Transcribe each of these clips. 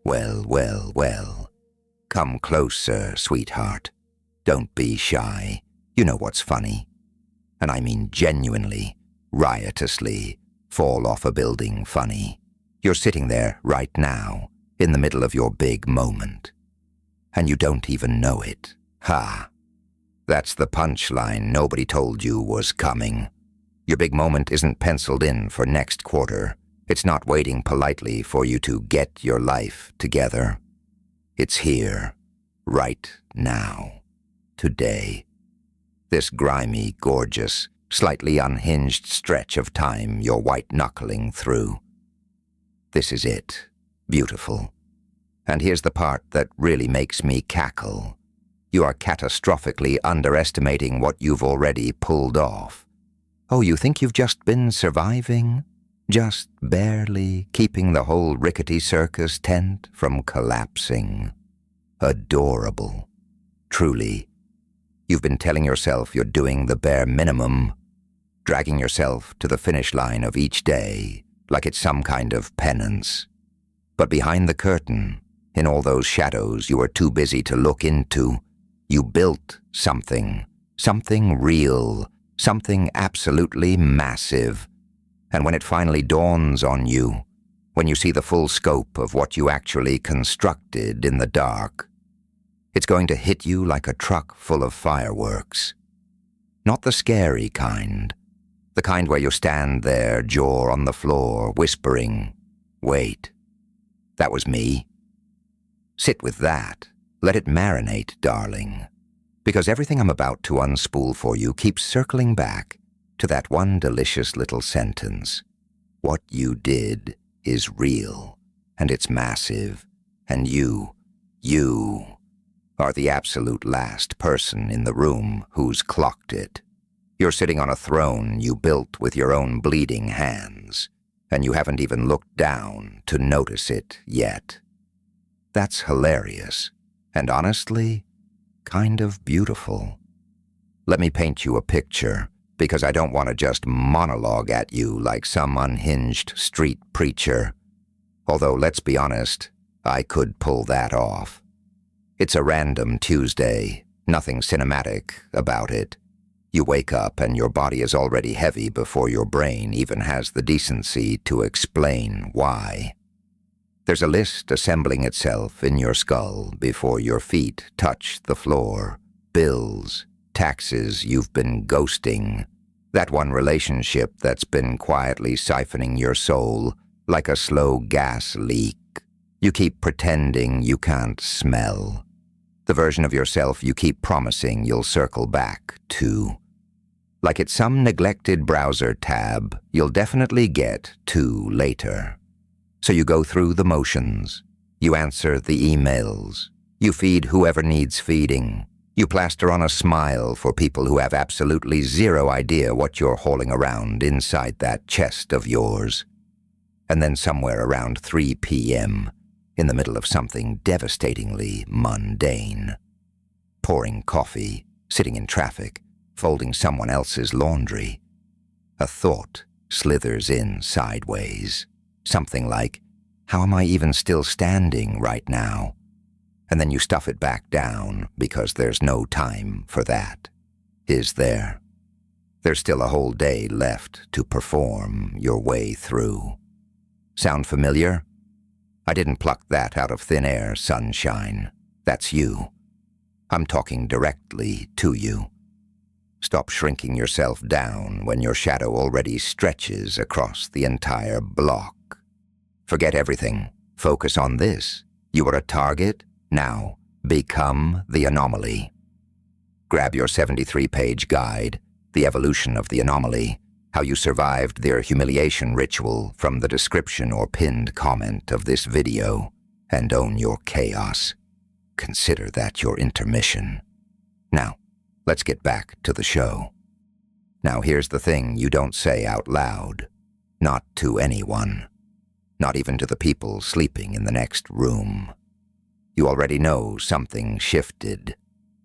Well, well, well. Come closer, sweetheart. Don't be shy. You know what's funny. And I mean genuinely, riotously, fall off a building funny. You're sitting there right now, in the middle of your big moment. And you don't even know it. Ha! That's the punchline nobody told you was coming. Your big moment isn't penciled in for next quarter. It's not waiting politely for you to get your life together. It's here, right now, today. This grimy, gorgeous, slightly unhinged stretch of time you're white-knuckling through. This is it, beautiful. And here's the part that really makes me cackle. You are catastrophically underestimating what you've already pulled off. Oh, you think you've just been surviving? Just barely keeping the whole rickety circus tent from collapsing. Adorable. Truly. You've been telling yourself you're doing the bare minimum, dragging yourself to the finish line of each day like it's some kind of penance. But behind the curtain, in all those shadows you were too busy to look into, you built something real, something absolutely massive. And when it finally dawns on you, when you see the full scope of what you actually constructed in the dark, it's going to hit you like a truck full of fireworks. Not the scary kind, the kind where you stand there, jaw on the floor, whispering, "Wait, that was me." Sit with that. Let it marinate, darling. Because everything I'm about to unspool for you keeps circling back to that one delicious little sentence. What you did is real, and it's massive, and you are the absolute last person in the room who's clocked it. You're sitting on a throne you built with your own bleeding hands, and you haven't even looked down to notice it yet. That's hilarious, and honestly, kind of beautiful. Let me paint you a picture, because I don't want to just monologue at you like some unhinged street preacher. Although, let's be honest, I could pull that off. It's a random Tuesday, nothing cinematic about it. You wake up and your body is already heavy before your brain even has the decency to explain why. There's a list assembling itself in your skull before your feet touch the floor. Bills, taxes you've been ghosting. That one relationship that's been quietly siphoning your soul like a slow gas leak. You keep pretending you can't smell. The version of yourself you keep promising you'll circle back to. Like it's some neglected browser tab you'll definitely get to later. So you go through the motions. You answer the emails. You feed whoever needs feeding. You plaster on a smile for people who have absolutely zero idea what you're hauling around inside that chest of yours. And then somewhere around 3 p.m., in the middle of something devastatingly mundane, pouring coffee, sitting in traffic, folding someone else's laundry, a thought slithers in sideways. Something like, how am I even still standing right now? And then you stuff it back down because there's no time for that. Is there? There's still a whole day left to perform your way through. Sound familiar? I didn't pluck that out of thin air, sunshine. That's you. I'm talking directly to you. Stop shrinking yourself down when your shadow already stretches across the entire block. Forget everything. Focus on this. You are a target. Now, become the anomaly. Grab your 73-page guide, The Evolution of the Anomaly, how you survived their humiliation ritual from the description or pinned comment of this video, and own your chaos. Consider that your intermission. Now, let's get back to the show. Now here's the thing you don't say out loud. Not to anyone. Not even to the people sleeping in the next room. You already know something shifted.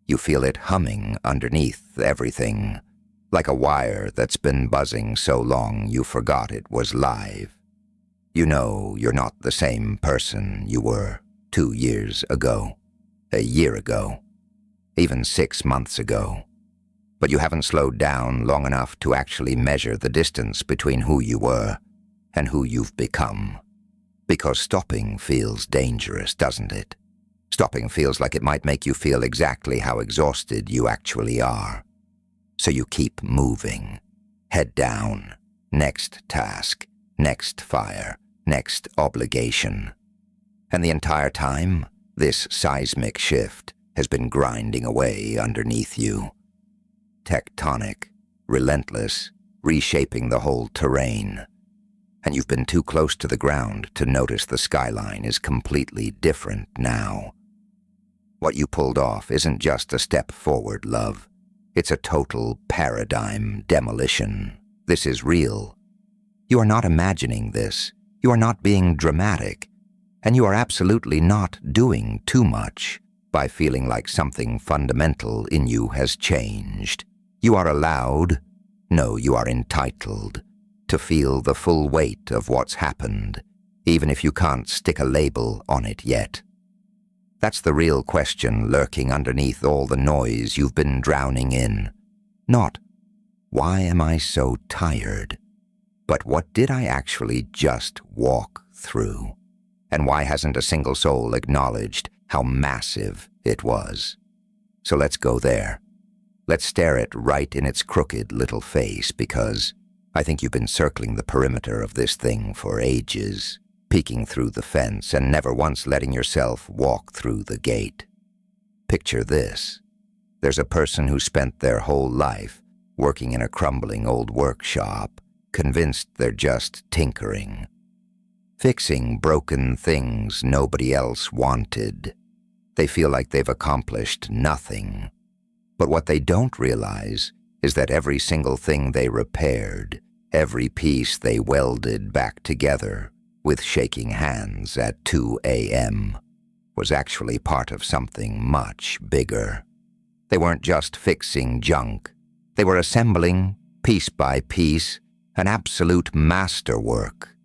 You feel it humming underneath everything, like a wire that's been buzzing so long you forgot it was live. You know you're not the same person you were 2 years ago, a year ago, even 6 months ago. But you haven't slowed down long enough to actually measure the distance between who you were and who you've become. Because stopping feels dangerous, doesn't it? Stopping feels like it might make you feel exactly how exhausted you actually are. So you keep moving. Head down. Next task. Next fire. Next obligation. And the entire time, this seismic shift has been grinding away underneath you. Tectonic, relentless, reshaping the whole terrain. And you've been too close to the ground to notice the skyline is completely different now. What you pulled off isn't just a step forward, love. It's a total paradigm demolition. This is real. You are not imagining this. You are not being dramatic. And you are absolutely not doing too much by feeling like something fundamental in you has changed. You are allowed, no, you are entitled, to feel the full weight of what's happened, even if you can't stick a label on it yet. That's the real question lurking underneath all the noise you've been drowning in. Not, why am I so tired? But what did I actually just walk through? And why hasn't a single soul acknowledged how massive it was? So let's go there. Let's stare it right in its crooked little face, because I think you've been circling the perimeter of this thing for ages, peeking through the fence and never once letting yourself walk through the gate. Picture this. There's a person who spent their whole life working in a crumbling old workshop, convinced they're just tinkering, fixing broken things nobody else wanted. They feel like they've accomplished nothing. But what they don't realize is that every single thing they repaired, every piece they welded back together with shaking hands at 2 a.m., was actually part of something much bigger. They weren't just fixing junk. They were assembling, piece by piece, an absolute masterwork,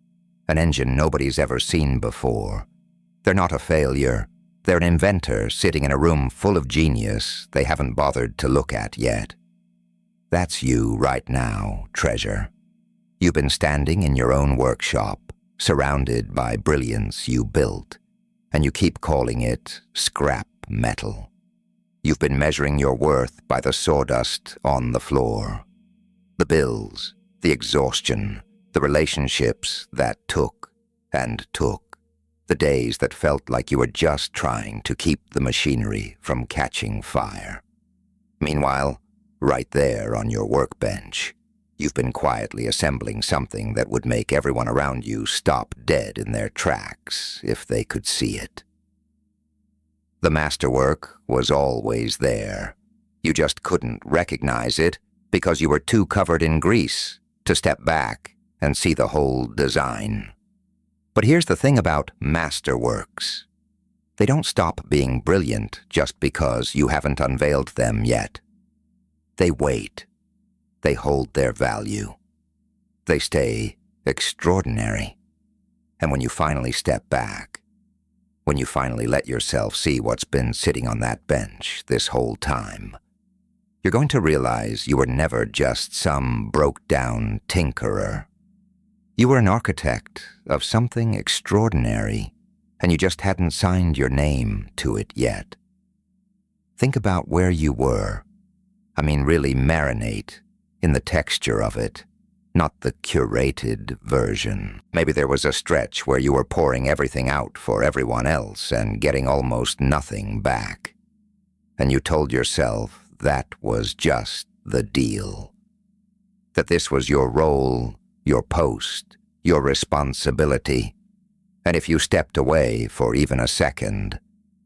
an engine nobody's ever seen before. They're not a failure. They're an inventor sitting in a room full of genius they haven't bothered to look at yet. That's you right now, treasure. You've been standing in your own workshop, surrounded by brilliance you built, and you keep calling it scrap metal. You've been measuring your worth by the sawdust on the floor, the bills, the exhaustion, the relationships that took and took, the days that felt like you were just trying to keep the machinery from catching fire. Meanwhile, right there on your workbench, you've been quietly assembling something that would make everyone around you stop dead in their tracks if they could see it. The masterwork was always there. You just couldn't recognize it because you were too covered in grease to step back and see the whole design. But here's the thing about masterworks. They don't stop being brilliant just because you haven't unveiled them yet. They wait. They hold their value. They stay extraordinary. And when you finally step back, when you finally let yourself see what's been sitting on that bench this whole time, you're going to realize you were never just some broke-down tinkerer. You were an architect of something extraordinary, and you just hadn't signed your name to it yet. Think about where you were. I mean, really marinate in the texture of it, not the curated version. Maybe there was a stretch where you were pouring everything out for everyone else and getting almost nothing back. And you told yourself that was just the deal. That this was your role, your post, your responsibility. And if you stepped away for even a second,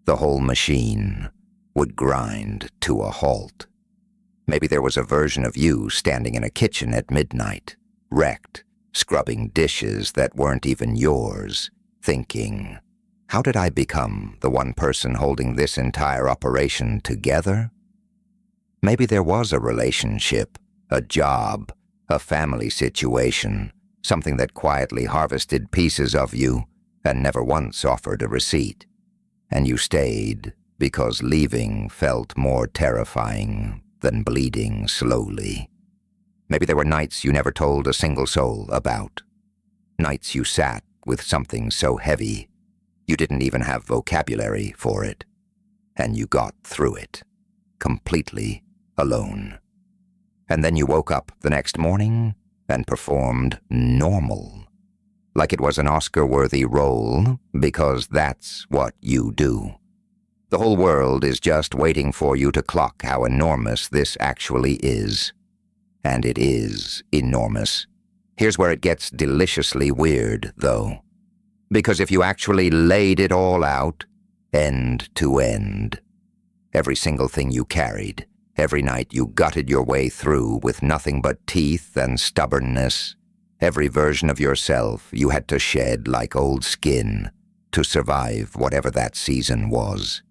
the whole machine would grind to a halt. Maybe there was a version of you standing in a kitchen at midnight, wrecked, scrubbing dishes that weren't even yours, thinking, how did I become the one person holding this entire operation together? Maybe there was a relationship, a job, a family situation, something that quietly harvested pieces of you and never once offered a receipt. And you stayed because leaving felt more terrifying than bleeding slowly. Maybe there were nights you never told a single soul about. Nights you sat with something so heavy you didn't even have vocabulary for it. And you got through it, completely alone. And then you woke up the next morning and performed normal, like it was an Oscar-worthy role, because that's what you do. The whole world is just waiting for you to clock how enormous this actually is. And it is enormous. Here's where it gets deliciously weird, though. Because if you actually laid it all out, end to end, every single thing you carried, every night you gutted your way through with nothing but teeth and stubbornness, every version of yourself you had to shed like old skin to survive whatever that season was,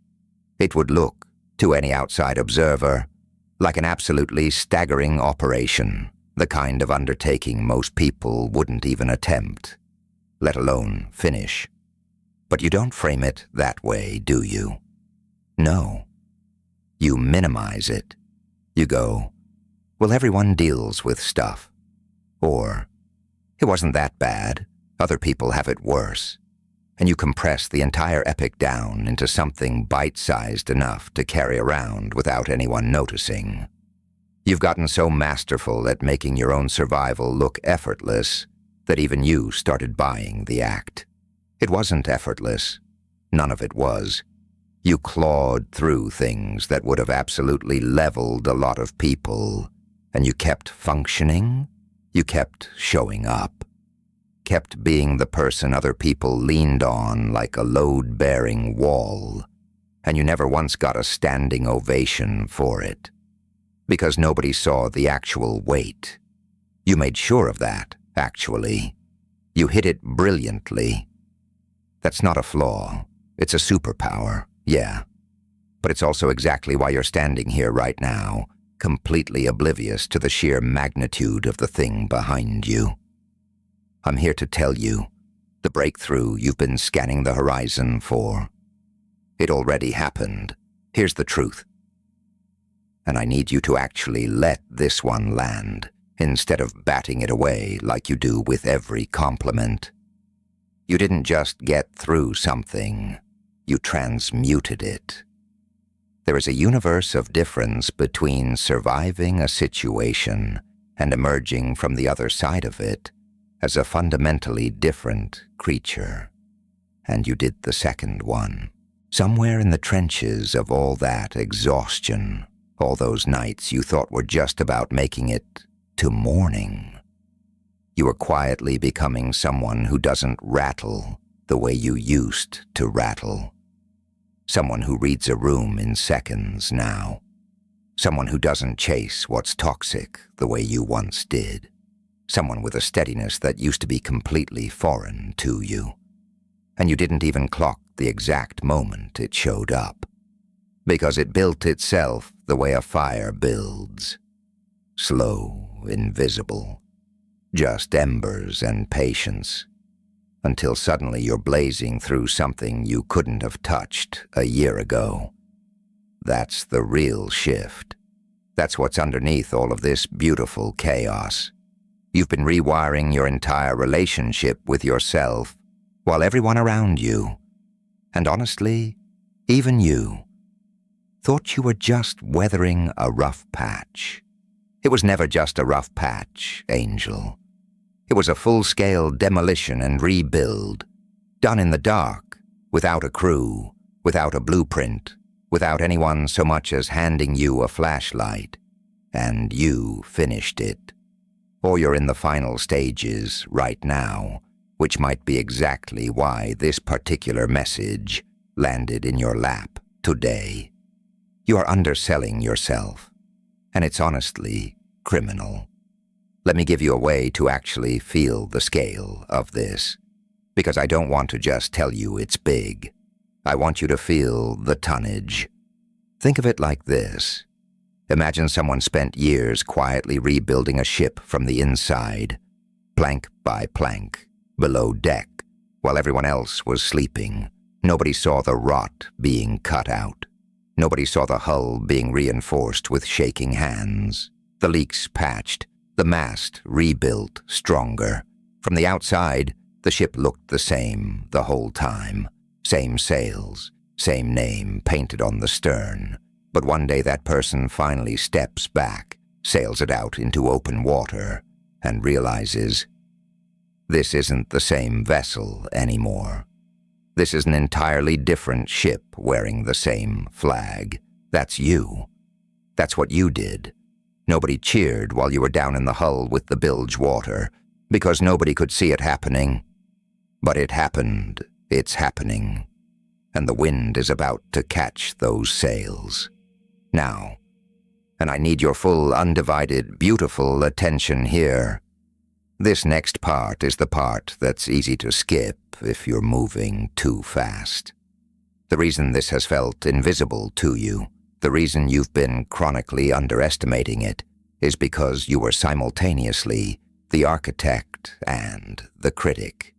it would look, to any outside observer, like an absolutely staggering operation, the kind of undertaking most people wouldn't even attempt, let alone finish. But you don't frame it that way, do you? No. You minimize it. You go, well, everyone deals with stuff. Or, it wasn't that bad. Other people have it worse. And you compress the entire epic down into something bite-sized enough to carry around without anyone noticing. You've gotten so masterful at making your own survival look effortless that even you started buying the act. It wasn't effortless. None of it was. You clawed through things that would have absolutely leveled a lot of people, and you kept functioning. You kept showing up. Kept being the person other people leaned on like a load-bearing wall, and you never once got a standing ovation for it. Because nobody saw the actual weight. You made sure of that, actually. You hit it brilliantly. That's not a flaw. It's a superpower, yeah. But it's also exactly why you're standing here right now, completely oblivious to the sheer magnitude of the thing behind you. I'm here to tell you, the breakthrough you've been scanning the horizon for. It already happened. Here's the truth. And I need you to actually let this one land, instead of batting it away like you do with every compliment. You didn't just get through something, you transmuted it. There is a universe of difference between surviving a situation and emerging from the other side of it as a fundamentally different creature. And you did the second one. Somewhere in the trenches of all that exhaustion, all those nights you thought were just about making it to morning, you were quietly becoming someone who doesn't rattle the way you used to rattle. Someone who reads a room in seconds now. Someone who doesn't chase what's toxic the way you once did. Someone with a steadiness that used to be completely foreign to you. And you didn't even clock the exact moment it showed up. Because it built itself the way a fire builds. Slow, invisible. Just embers and patience. Until suddenly you're blazing through something you couldn't have touched a year ago. That's the real shift. That's what's underneath all of this beautiful chaos. You've been rewiring your entire relationship with yourself, while everyone around you, and honestly, even you, thought you were just weathering a rough patch. It was never just a rough patch, Angel. It was a full-scale demolition and rebuild, done in the dark, without a crew, without a blueprint, without anyone so much as handing you a flashlight. And you finished it. Or you're in the final stages right now, which might be exactly why this particular message landed in your lap today. You are underselling yourself, and it's honestly criminal. Let me give you a way to actually feel the scale of this, because I don't want to just tell you it's big. I want you to feel the tonnage. Think of it like this. Imagine someone spent years quietly rebuilding a ship from the inside, plank by plank, below deck, while everyone else was sleeping. Nobody saw the rot being cut out. Nobody saw the hull being reinforced with shaking hands, the leaks patched, the mast rebuilt stronger. From the outside, the ship looked the same the whole time. Same sails, same name painted on the stern. But one day that person finally steps back, sails it out into open water, and realizes this isn't the same vessel anymore. This is an entirely different ship wearing the same flag. That's you. That's what you did. Nobody cheered while you were down in the hull with the bilge water, because nobody could see it happening. But it happened. It's happening. And the wind is about to catch those sails. Now. And I need your full, undivided, beautiful attention here. This next part is the part that's easy to skip if you're moving too fast. The reason this has felt invisible to you, the reason you've been chronically underestimating it, is because you were simultaneously the architect and the critic.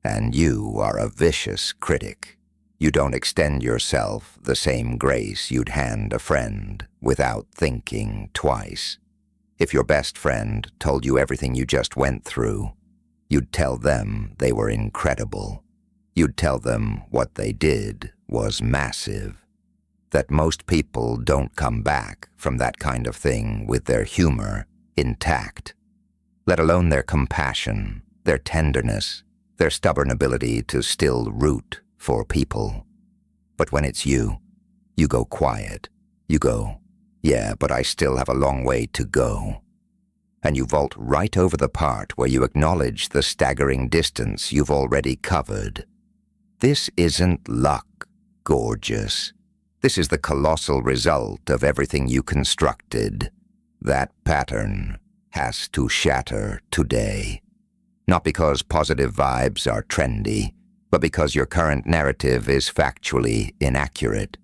And you are a vicious critic. You don't extend yourself the same grace you'd hand a friend without thinking twice. If your best friend told you everything you just went through, you'd tell them they were incredible. You'd tell them what they did was massive. That most people don't come back from that kind of thing with their humor intact, let alone their compassion, their tenderness, their stubborn ability to still root for people. But when it's you go quiet. You go, yeah, but I still have a long way to go. And you vault right over the part where you acknowledge the staggering distance you've already covered. This isn't luck, gorgeous. This is the colossal result of everything you constructed. That pattern has to shatter today. Not because positive vibes are trendy, but because your current narrative is factually inaccurate.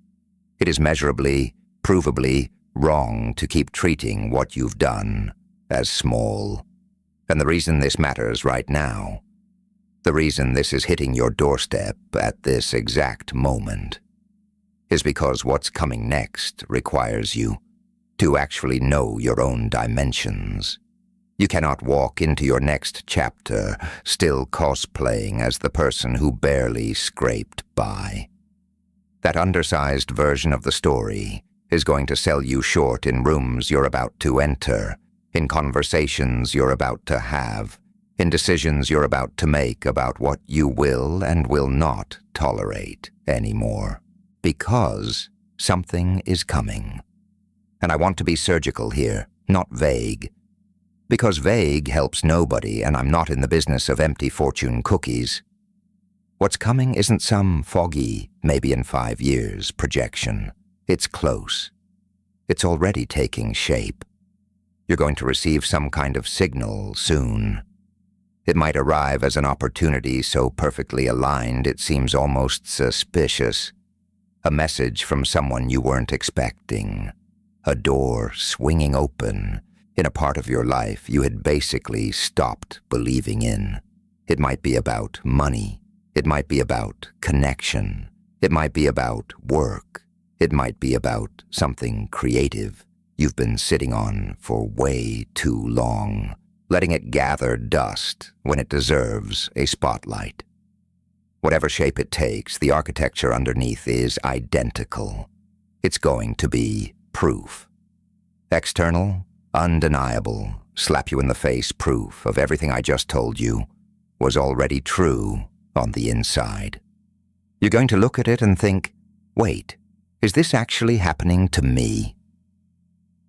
It is measurably, provably wrong to keep treating what you've done as small. And the reason this matters right now, the reason this is hitting your doorstep at this exact moment, is because what's coming next requires you to actually know your own dimensions. You cannot walk into your next chapter still cosplaying as the person who barely scraped by. That undersized version of the story is going to sell you short in rooms you're about to enter, in conversations you're about to have, in decisions you're about to make about what you will and will not tolerate anymore. Because something is coming. And I want to be surgical here, not vague. Because vague helps nobody, and I'm not in the business of empty fortune cookies. What's coming isn't some foggy, maybe in 5 years, projection. It's close. It's already taking shape. You're going to receive some kind of signal soon. It might arrive as an opportunity so perfectly aligned it seems almost suspicious. A message from someone you weren't expecting. A door swinging open in a part of your life you had basically stopped believing in. It might be about money. It might be about connection. It might be about work. It might be about something creative you've been sitting on for way too long, letting it gather dust when it deserves a spotlight. Whatever shape it takes, the architecture underneath is identical. It's going to be proof. External, undeniable, slap-you-in-the-face proof of everything I just told you was already true on the inside. You're going to look at it and think, wait, is this actually happening to me?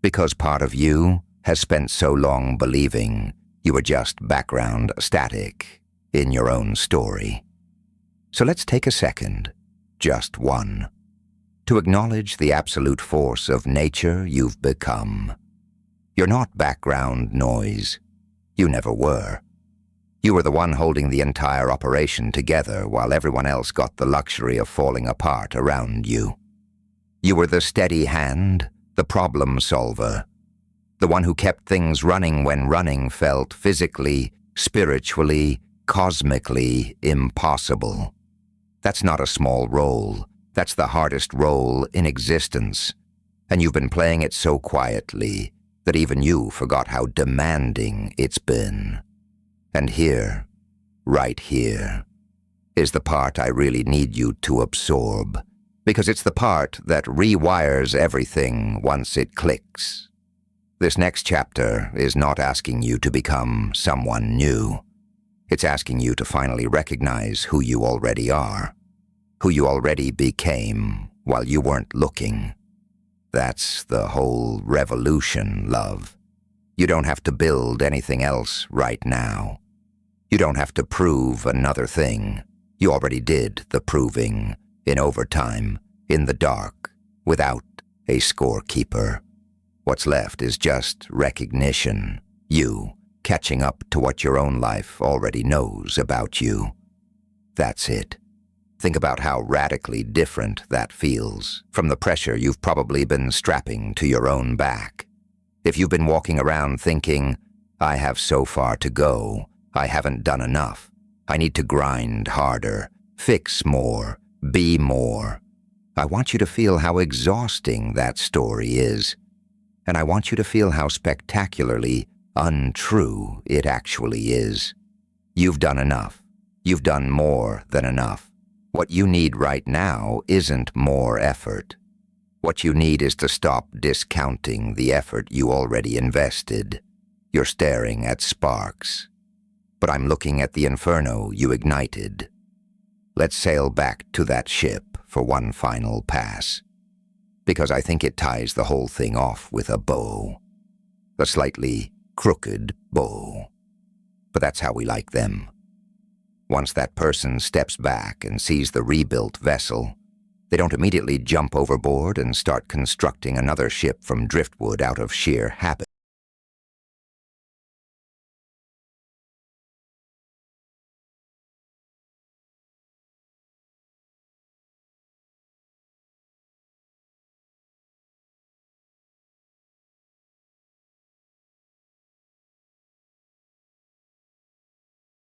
Because part of you has spent so long believing you were just background static in your own story. So let's take a second, just one, to acknowledge the absolute force of nature you've become. You're not background noise. You never were. You were the one holding the entire operation together while everyone else got the luxury of falling apart around you. You were the steady hand, the problem solver, the one who kept things running when running felt physically, spiritually, cosmically impossible. That's not a small role. That's the hardest role in existence. And you've been playing it so quietly that even you forgot how demanding it's been. And here, right here, is the part I really need you to absorb, because it's the part that rewires everything once it clicks. This next chapter is not asking you to become someone new. It's asking you to finally recognize who you already are, who you already became while you weren't looking. That's the whole revolution, love. You don't have to build anything else right now. You don't have to prove another thing. You already did the proving, in overtime, in the dark, without a scorekeeper. What's left is just recognition, you catching up to what your own life already knows about you. That's it. Think about how radically different that feels from the pressure you've probably been strapping to your own back. If you've been walking around thinking, I have so far to go, I haven't done enough, I need to grind harder, fix more, be more. I want you to feel how exhausting that story is. And I want you to feel how spectacularly untrue it actually is. You've done enough. You've done more than enough. What you need right now isn't more effort. What you need is to stop discounting the effort you already invested. You're staring at sparks. But I'm looking at the inferno you ignited. Let's sail back to that ship for one final pass, because I think it ties the whole thing off with a bow. A slightly crooked bow. But that's how we like them. Once that person steps back and sees the rebuilt vessel, they don't immediately jump overboard and start constructing another ship from driftwood out of sheer habit.